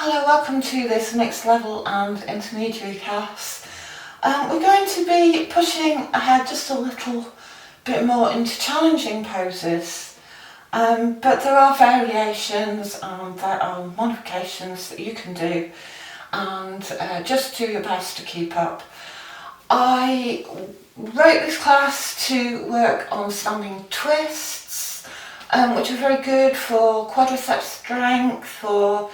Hello, welcome to this mixed level and intermediary class. We're going to be pushing ahead just a little bit more into challenging poses, but there are variations and there are modifications that you can do, and just do your best to keep up. I wrote this class to work on standing twists, which are very good for quadriceps strength, for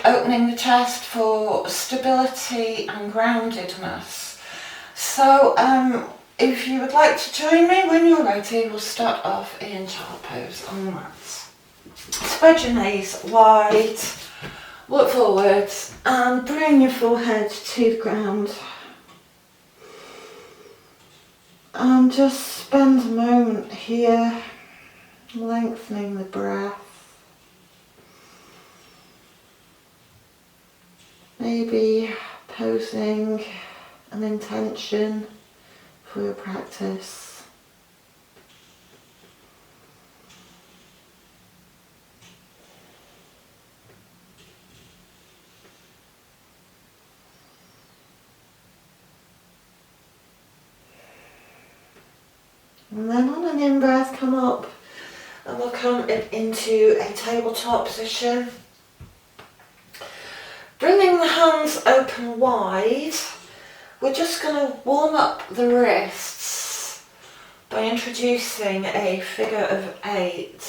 opening the chest, for stability and groundedness. So if you would like to join me when you're ready, we'll start off in child pose on the mat. Spread your knees wide, look forwards and bring your forehead to the ground. And just spend a moment here, lengthening the breath. Maybe posing an intention for your practice. And then on an in-breath, come up and we'll come into a tabletop position. Bringing the hands open wide, we're just going to warm up the wrists by introducing a figure of 8.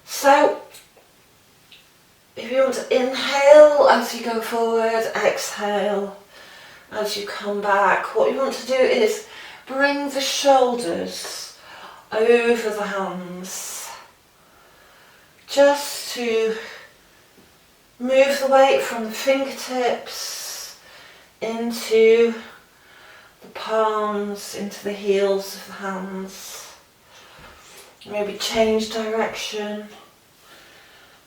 So, if you want to inhale as you go forward, exhale as you come back. What you want to do is bring the shoulders over the hands, just to move the weight from the fingertips into the palms, into the heels of the hands. Maybe change direction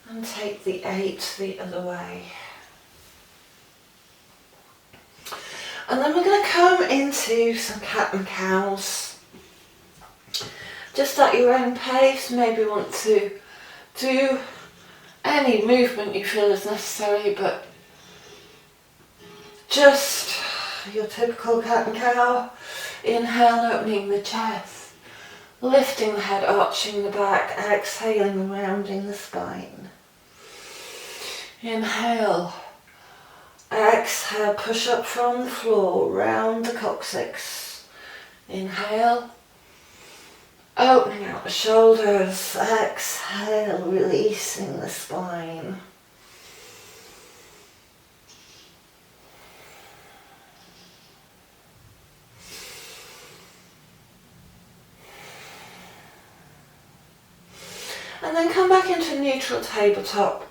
and take the 8 the other way. And then we're going to come into some cat and cows. Just at your own pace, maybe want to do any movement you feel is necessary, but just your typical cat and cow. Inhale, opening the chest, lifting the head, arching the back, exhaling, rounding the spine. Inhale, exhale, push up from the floor, round the coccyx. Inhale, opening out the shoulders, exhale, releasing the spine. And then come back into neutral tabletop.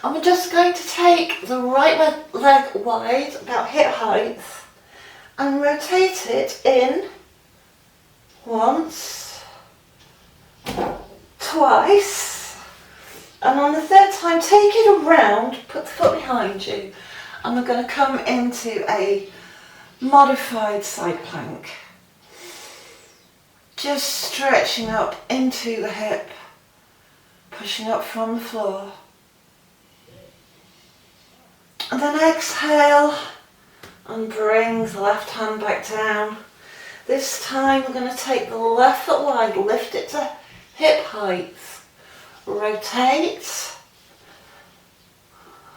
And we're just going to take the right leg wide, about hip height, and rotate it in once, twice, and on the third time take it around, put the foot behind you, and we're going to come into a modified side plank. Just stretching up into the hip, pushing up from the floor. And then exhale and bring the left hand back down. This time we're going to take the left foot wide, lift it to hip height, rotate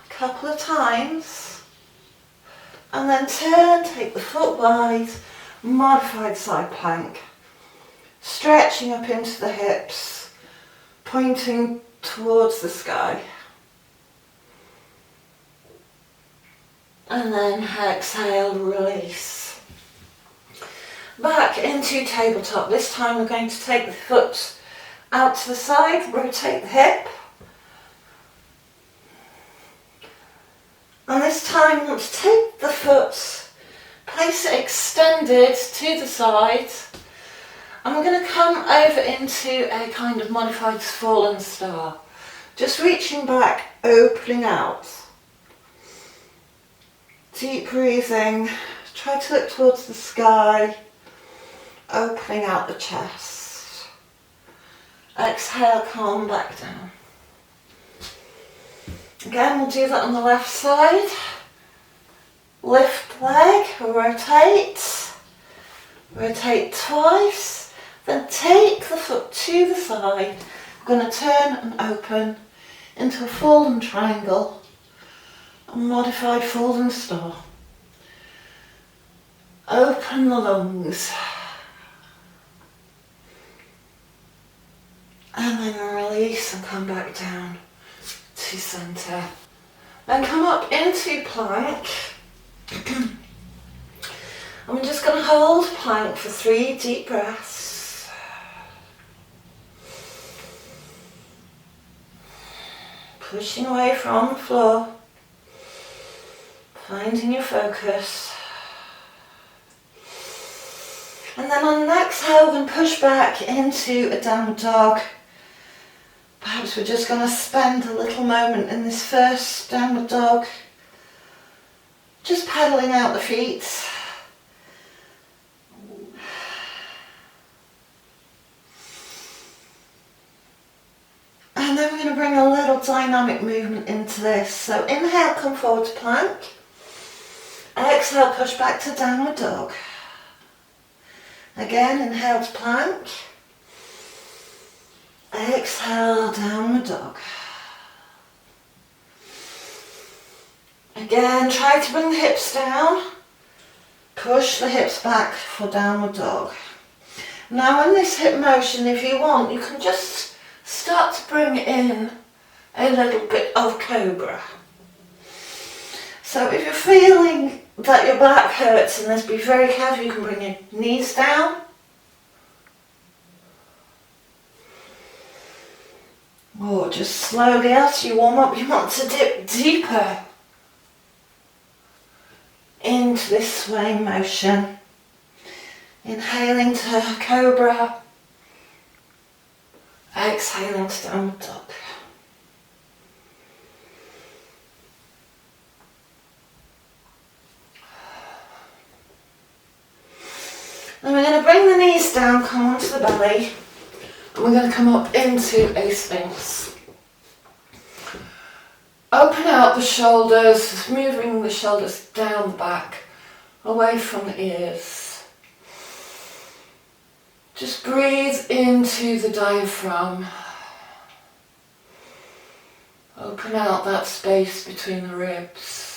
a couple of times, and then turn, take the foot wide, modified side plank, stretching up into the hips, pointing towards the sky. And then exhale, release. Back into tabletop. This time we're going to take the foot out to the side, rotate the hip. And this time we want to take the foot, place it extended to the side, and we're going to come over into a kind of modified fallen star. Just reaching back, opening out. Deep breathing, try to look towards the sky, opening out the chest. Exhale, calm back down. Again, we'll do that on the left side. Lift leg, rotate. Rotate twice. Then take the foot to the side. We're going to turn and open into a fallen triangle. A modified fallen star. Open the lungs. And then release and come back down to centre. Then come up into plank. And we're just going to hold plank for 3 deep breaths. Pushing away from the floor. Finding your focus. And then on the exhale, we're going to push back into a downward dog. Perhaps we're just going to spend a little moment in this first downward dog. Just pedaling out the feet. And then we're going to bring a little dynamic movement into this. So inhale, come forward to plank. Exhale, push back to downward dog. Again, inhale to plank. Exhale, downward dog. Again, try to bring the hips down. Push the hips back for downward dog. Now in this hip motion, if you want, you can just start to bring in a little bit of cobra. So if you're feeling that your back hurts in this, be very careful. You can bring your knees down. Or just slowly as you warm up, you want to dip deeper into this swaying motion. Inhaling to cobra. Exhaling to downward dog. And we're going to bring the knees down, come onto the belly, and we're going to come up into a Sphinx. Open out the shoulders, moving the shoulders down the back, away from the ears. Just breathe into the diaphragm. Open out that space between the ribs.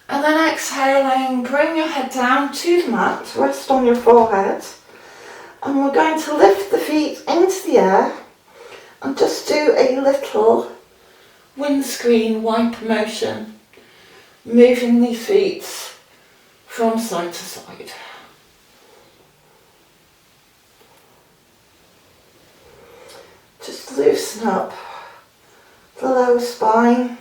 And then exhaling, bring your head down to the mat, rest on your forehead. And we're going to lift the feet into the air and just do a little windscreen wiper motion, moving the feet from side to side. Just loosen up the lower spine.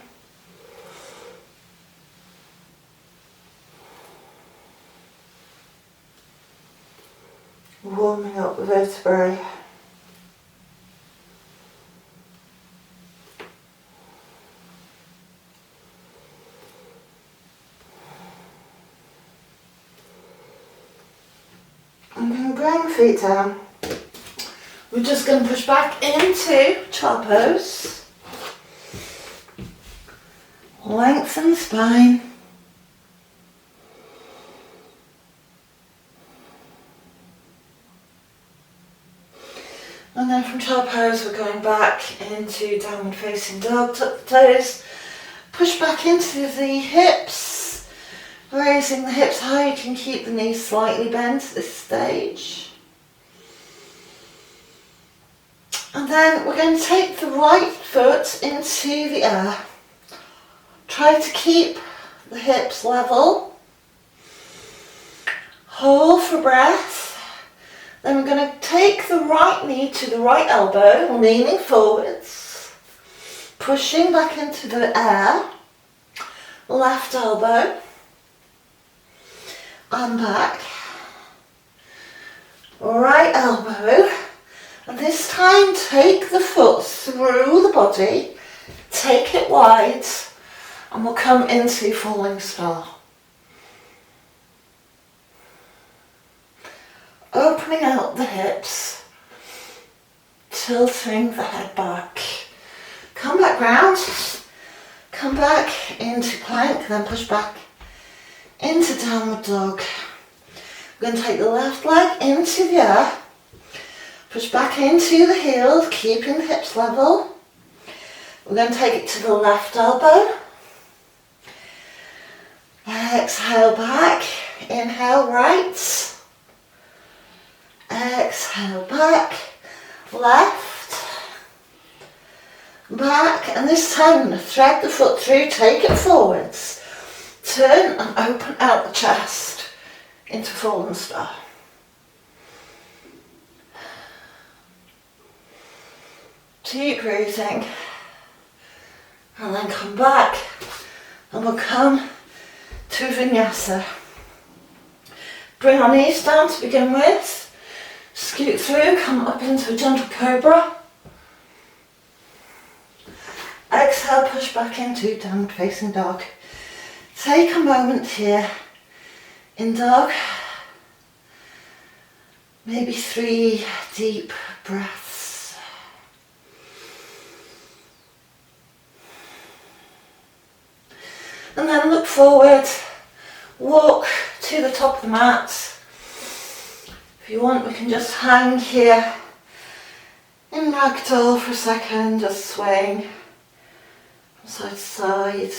Warming up the vertebrae. I'm going to bring the feet down. We're just going to push back into child pose. Lengthen the spine. And then from child pose we're going back into downward facing dog. Tuck the toes. Push back into the hips. Raising the hips high, you can keep the knees slightly bent at this stage. And then we're going to take the right foot into the air. Try to keep the hips level. Hold for breath. Then we're going to take the right knee to the right elbow, leaning forwards. Pushing back into the air. Left elbow. And back. Right elbow. And this time take the foot through the body. Take it wide. And we'll come into falling star. Opening out the hips tilting the head back. Come back round, come back into plank, then push back into downward dog. We're going to take the left leg into the air, push back into the heels, keeping the hips level. We're going to take it to the left elbow. Exhale back, inhale right. Exhale back, left, back, and this time I'm going to thread the foot through, take it forwards, turn and open out the chest into fallen star. Deep breathing, and then come back, and we'll come to vinyasa. Bring our knees down to begin with. Scoot through, come up into a gentle cobra. Exhale, push back into downward facing dog. Take a moment here in dog. Maybe 3 deep breaths. And then look forward, walk to the top of the mat. If you want, we can just hang here in ragdoll for a second, just swaying from side to side.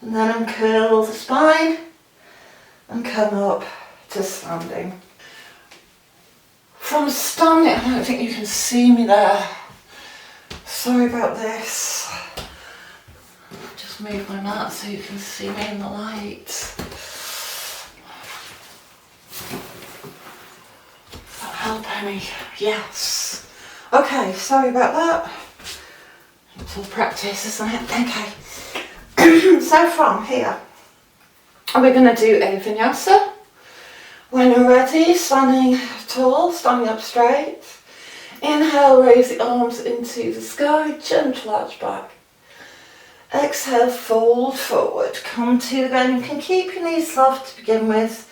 And then uncurl the spine and come up to standing. From standing, I don't think you can see me there. Sorry about this. Just move my mat so you can see me in the light. Does that help any? Yes. Okay, sorry about that. It's all practice, isn't it? Okay. So from here, we're going to do a vinyasa. When you're ready, standing tall, standing up straight. Inhale, raise the arms into the sky, gentle arch back. Exhale, fold forward, come to the ground. You can keep your knees soft to begin with.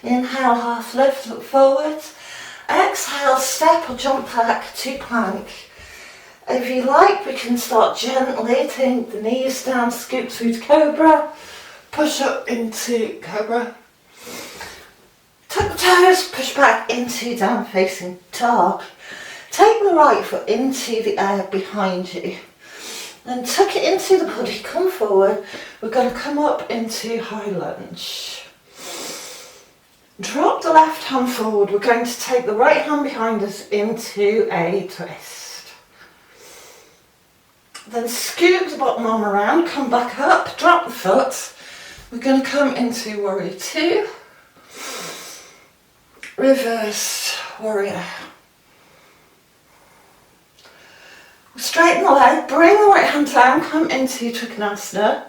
Inhale, half lift, look forward. Exhale, step or jump back to plank. If you like, we can start gently, take the knees down, scoop through to cobra, push up into cobra. Tuck the toes, push back into down facing dog. Take the right foot into the air behind you. Then tuck it into the body, come forward. We're going to come up into high lunge. Drop the left hand forward. We're going to take the right hand behind us into a twist. Then scoop the bottom arm around, come back up, drop the foot. We're going to come into warrior two. Reverse warrior. Straighten the leg, bring the right hand down, come into Trikonasana.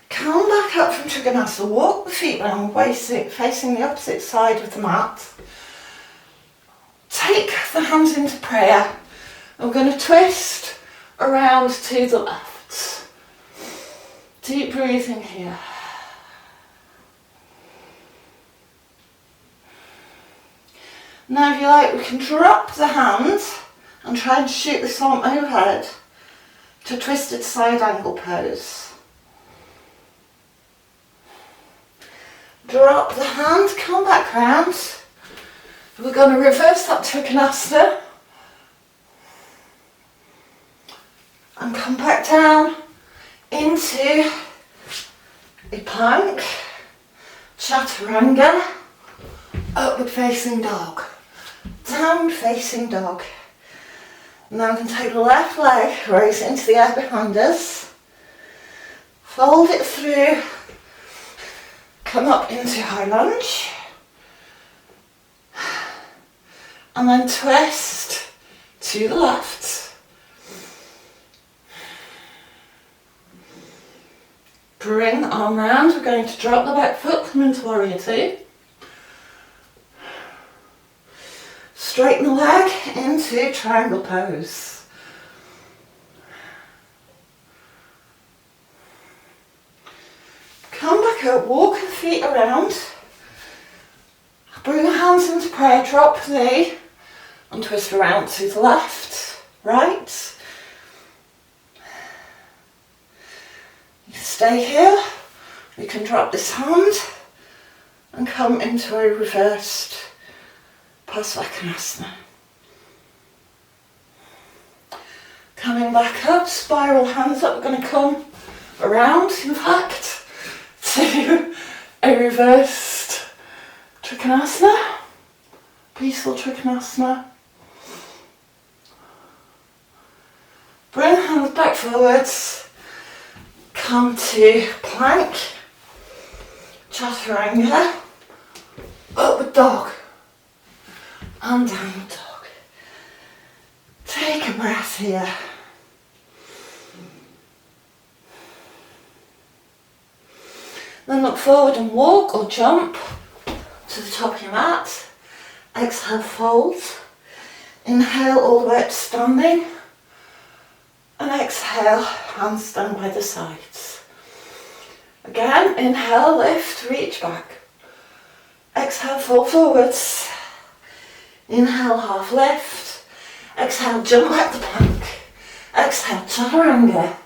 Come back up from Trikonasana, walk the feet round, facing the opposite side of the mat. Take the hands into prayer. I'm going to twist around to the left. Deep breathing here. Now if you like, we can drop the hands and try and shoot this arm overhead to twisted side angle pose. Drop the hand, come back round. We're going to reverse that Trikonasana and come back down into a plank, chaturanga, upward facing dog. Downward facing dog. Now we can take the left leg, raise it into the air behind us. Fold it through. Come up into high lunge. And then twist to the left. Bring the arm round. We're going to drop the back foot, come into warrior two. Straighten the leg into triangle pose. Come back up, walk the feet around. Bring your hands into prayer, drop the knee and twist around to the left, right. You can stay here, you can drop this hand and come into a reversed Savasana. Coming back up, spiral hands up, we're going to come around, in fact, to a reversed Trikonasana, peaceful Trikonasana. Bring hands back forwards, come to plank, chaturanga, upward dog, and downward dog. Take a breath here. Then look forward and walk or jump to the top of your mat. Exhale, fold. Inhale all the way up to standing. And exhale, hands down by the sides. Again, inhale, lift, reach back. Exhale, fall forwards. Inhale, half lift. Exhale, jump back to plank. Exhale, chaturanga.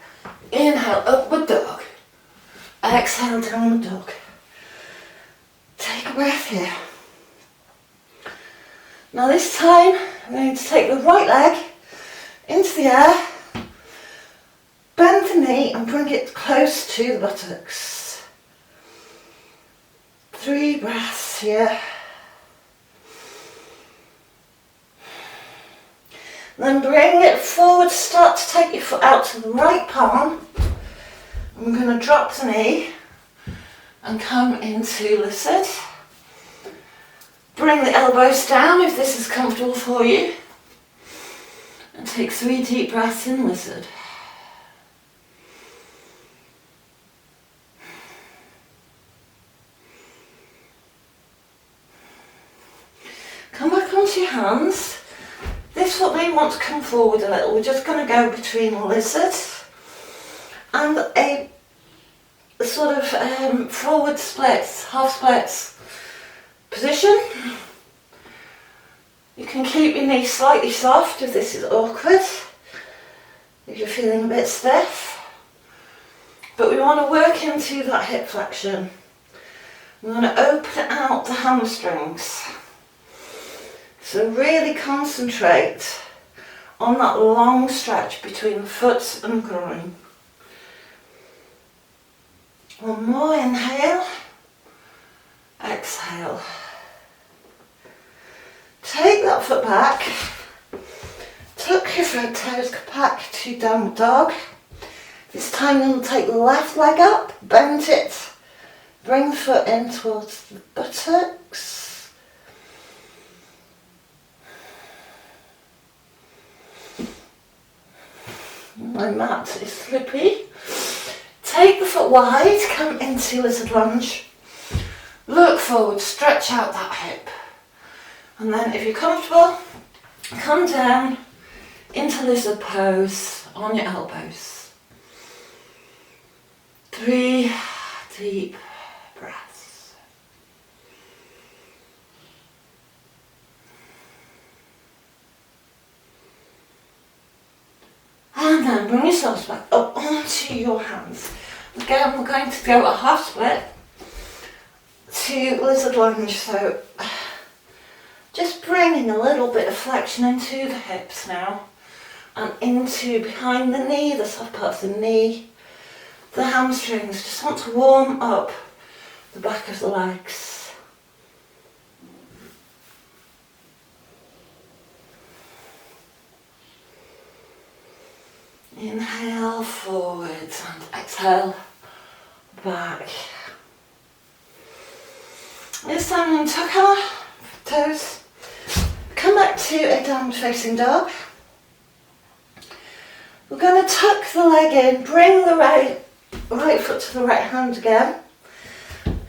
Inhale, upward dog. Exhale, downward dog. Take a breath here. Now this time, I'm going to take the right leg into the air, bend the knee and bring it close to the buttocks. 3 breaths here. Then bring it forward, start to take your foot out to the right palm. I'm going to drop the knee and come into lizard. Bring the elbows down if this is comfortable for you. And take 3 deep breaths in lizard. Come back onto your hands. This foot may want to come forward a little. We're just going to go between lizard and a sort of forward splits, half splits position. You can keep your knees slightly soft if this is awkward, if you're feeling a bit stiff. But we want to work into that hip flexion. We want to open out the hamstrings. So really concentrate on that long stretch between the foot and groin. One more, inhale, exhale. Take that foot back, tuck your front toes back to downward dog. This time you'll take the left leg up, bend it, bring the foot in towards the buttocks. My mat is slippy. Take the foot wide, come into lizard lunge. Look forward, stretch out that hip. And then if you're comfortable, come down into lizard pose on your elbows. 3 deep breaths. And then bring yourselves back up onto your hands. Again, we're going to go a half split to lizard lunge. So just bringing a little bit of flexion into the hips now and into behind the knee, the soft part of the knee, the hamstrings. Just want to warm up the back of the legs. Inhale forwards and exhale back. This time I'm going to tuck our toes, come back to a downward facing dog. We're going to tuck the leg in, bring the right foot to the right hand again.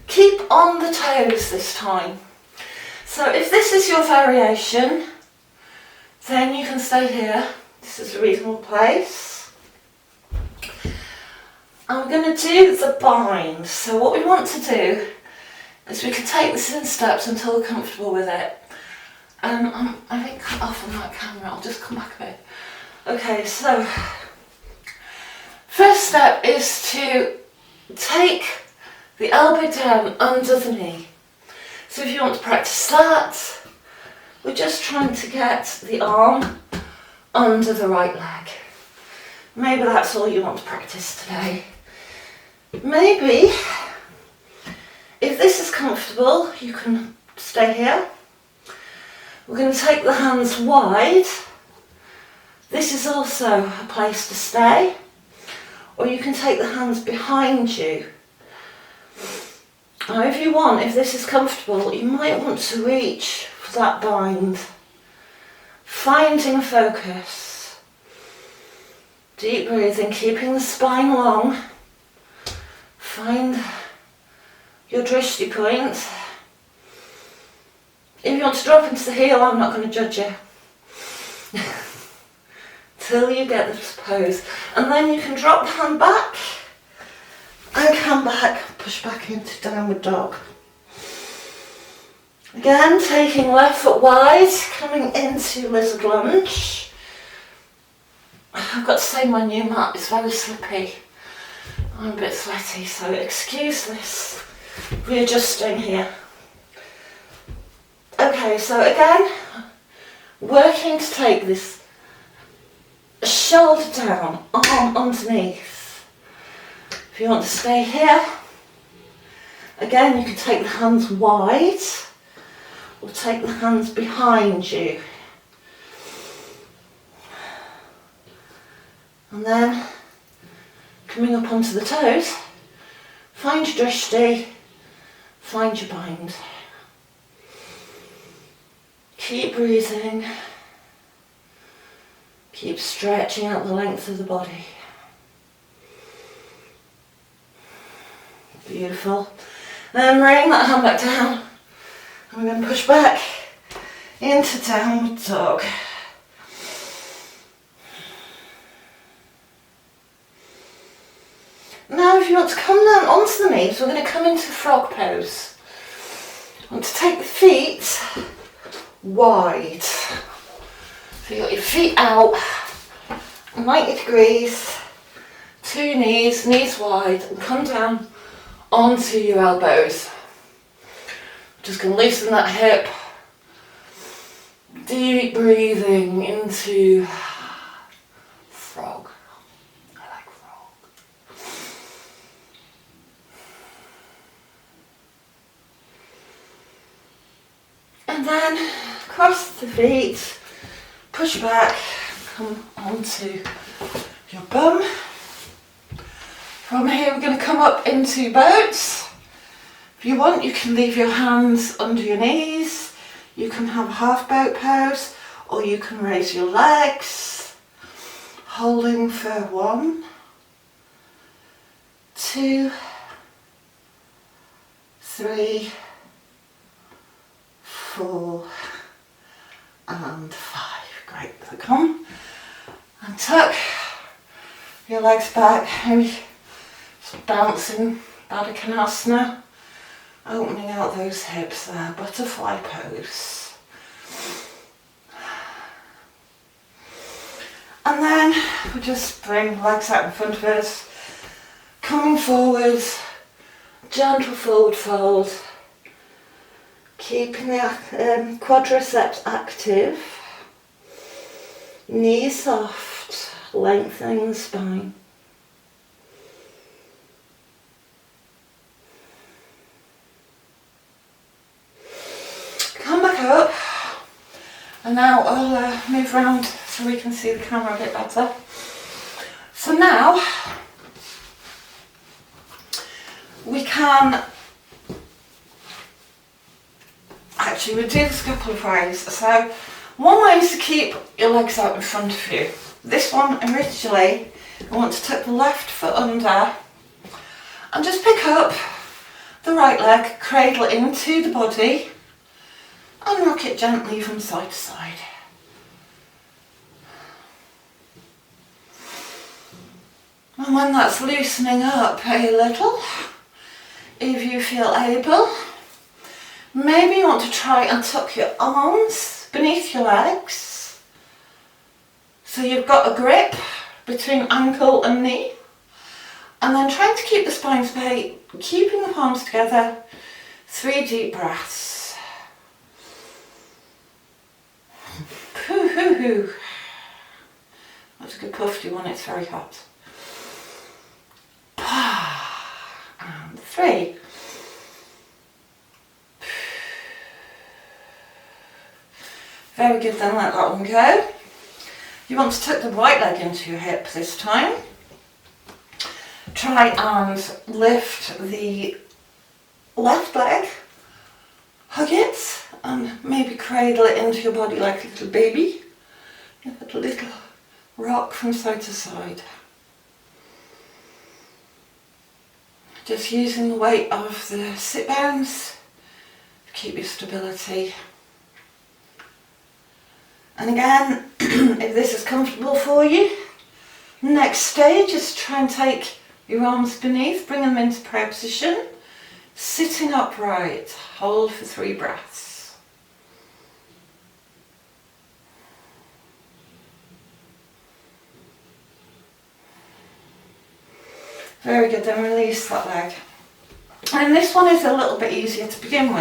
Keep on the toes this time. So if this is your variation, then you can stay here. This is a reasonable place. I'm going to do the bind. So what we want to do is we can take this in steps until we're comfortable with it. I think cut off on that camera, I'll just come back a bit. Okay, so first step is to take the elbow down under the knee. So if you want to practice that, we're just trying to get the arm under the right leg. Maybe that's all you want to practice today. Maybe, if this is comfortable, you can stay here. We're going to take the hands wide. This is also a place to stay. Or you can take the hands behind you. Now if you want, if this is comfortable, you might want to reach for that bind. Finding focus. Deep breathing, keeping the spine long. Find your drishti point. If you want to drop into the heel, I'm not going to judge you. Till you get this pose. And then you can drop the hand back and come back, push back into downward dog. Again, taking left foot wide, coming into lizard lunge. I've got to say my new mat is very slippy. I'm a bit sweaty, so excuse this readjusting here. Okay, so again, working to take this shoulder down, arm underneath. If you want to stay here, again you can take the hands wide or take the hands behind you. And then coming up onto the toes, find your drishti, find your bind. Keep breathing. Keep stretching out the length of the body. Beautiful. Then bring that hand back down. And we're going to push back into downward dog. Now if you want to come down onto the knees, we're going to come into frog pose. I want to take the feet wide. So you've got your feet out, 90 degrees, two knees, knees wide, and come down onto your elbows. Just going to loosen that hip. Deep breathing into frog. I like frog. And then cross the feet, push back, come onto your bum. From here we're going to come up into boats. If you want, you can leave your hands under your knees. You can have a half boat pose, or you can raise your legs, holding for 1, 2, 3, 4, and 5. Great. So come and tuck your legs back, maybe bouncing Baddha Konasana, opening out those hips there, butterfly pose. And then we'll just bring legs out in front of us, coming forward, gentle forward fold, keeping the quadriceps active, knees soft, lengthening the spine. Come back up, and now I'll move around so we can see the camera a bit better. So now we can actually we'll do this a couple of ways. So one way is to keep your legs out in front of you. This one originally I want to tuck the left foot under and just pick up the right leg, cradle into the body and rock it gently from side to side. And when that's loosening up a little, if you feel able, maybe you want to try and tuck your arms beneath your legs. So you've got a grip between ankle and knee. And then trying to keep the spine straight, keeping the palms together. 3 deep breaths. Hoo hoo hoo. That's a good puff, do you want it? It's very hot. And 3. Very good, then let that one go. You want to tuck the right leg into your hip this time. Try and lift the left leg, hug it, and maybe cradle it into your body like a little baby. A little rock from side to side. Just using the weight of the sit bones to keep your stability. And again, if this is comfortable for you, next stage is to try and take your arms beneath, bring them into prayer position, sitting upright, hold for 3 breaths. Very good, then release that leg. And this one is a little bit easier to begin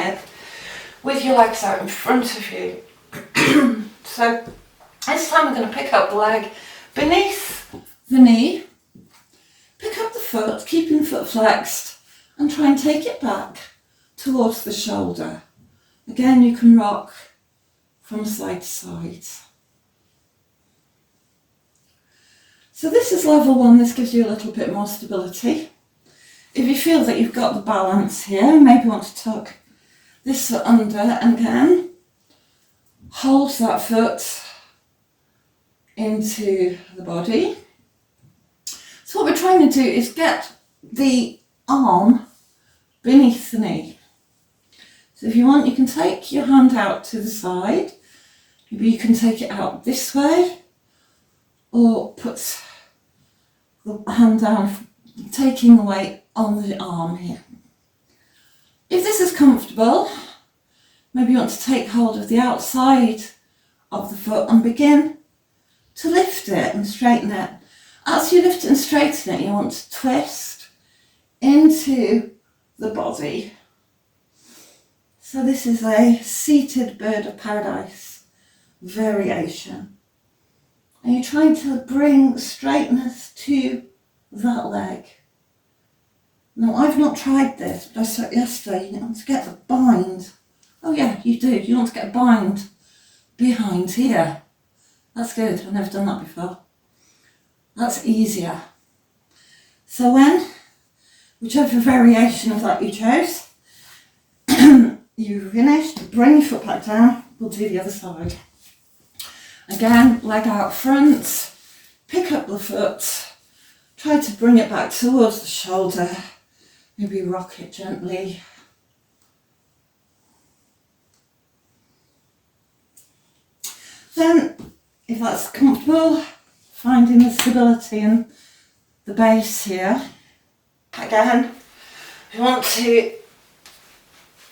with your legs out in front of you. So this time we're going to pick up the leg beneath the knee, pick up the foot, keeping the foot flexed, and try and take it back towards the shoulder. Again, you can rock from side to side. So this is level 1, this gives you a little bit more stability. If you feel that you've got the balance here, maybe you want to tuck this foot under, and again, hold that foot into the body. So what we're trying to do is get the arm beneath the knee. So if you want, you can take your hand out to the side. Maybe you can take it out this way, or put the hand down, taking the weight on the arm here. If this is comfortable, maybe you want to take hold of the outside of the foot and begin to lift it and straighten it. As you lift it and straighten it, you want to twist into the body. So this is a seated bird of paradise variation. And you're trying to bring straightness to that leg. Now, I've not tried this, but I saw it yesterday. You want to get a bind. Oh yeah, you do. You want to get a bind behind here. That's good. I've never done that before. That's easier. So whichever variation of that you chose, you've finished, bring your foot back down. We'll do the other side. Again, leg out front, pick up the foot, try to bring it back towards the shoulder, maybe rock it gently. Then, if that's comfortable, finding the stability in the base here. Again, you want to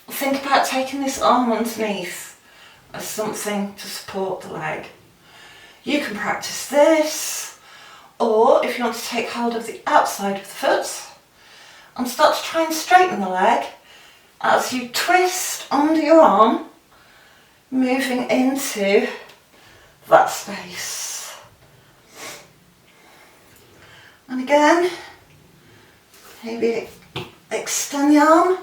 think about taking this arm underneath as something to support the leg. You can practice this, or if you want to take hold of the outside of the foot and start to try and straighten the leg as you twist under your arm, moving into that space. And again, maybe extend the arm,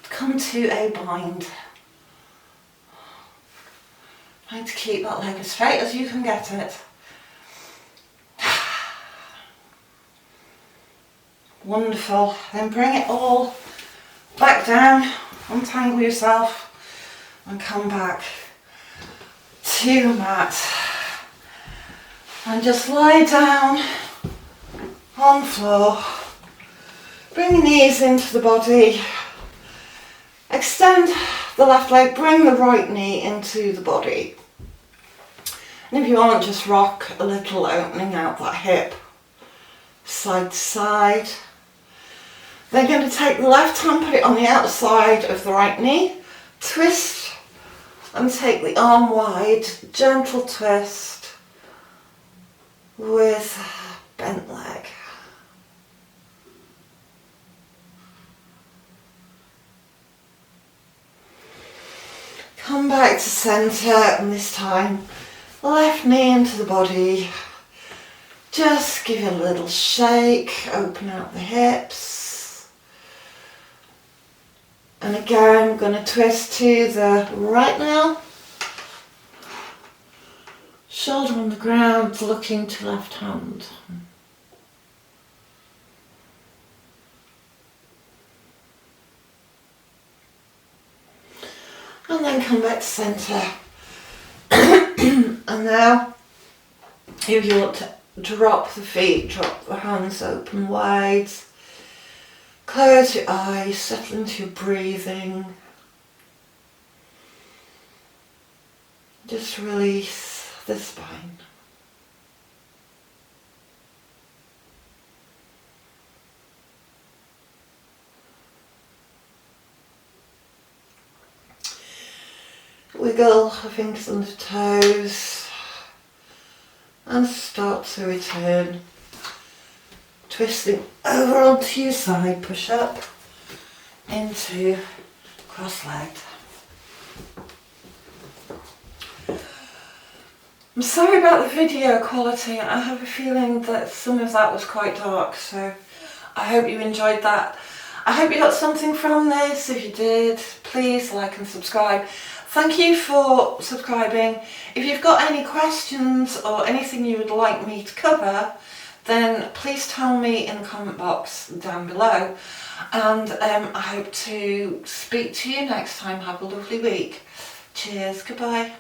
come to a bind. Trying to keep that leg as straight as you can get it. Wonderful. Then bring it all back down, untangle yourself and come back to your mat. And just lie down on the floor. Bring your knees into the body. Extend the left leg, bring the right knee into the body. And if you want, just rock a little, opening out that hip side to side. Then going to take the left hand, put it on the outside of the right knee, twist and take the arm wide, gentle twist with bent leg. Come back to centre, and this time left knee into the body. Just give it a little shake, open out the hips. And again, I'm going to twist to the right now. Shoulder on the ground, looking to left hand. And then come back to centre. And now, if you want to drop the feet, drop the hands open wide. Close your eyes, settle into your breathing. Just release the spine. Wiggle the fingers and the toes and start to return. Twisting over onto your side, push up into cross-legged. I'm sorry about the video quality. I have a feeling that some of that was quite dark, so I hope you enjoyed that. I hope you got something from this. If you did, please like and subscribe. Thank you for subscribing. If you've got any questions or anything you would like me to cover, then please tell me in the comment box down below. And I hope to speak to you next time. Have a lovely week. Cheers. Goodbye.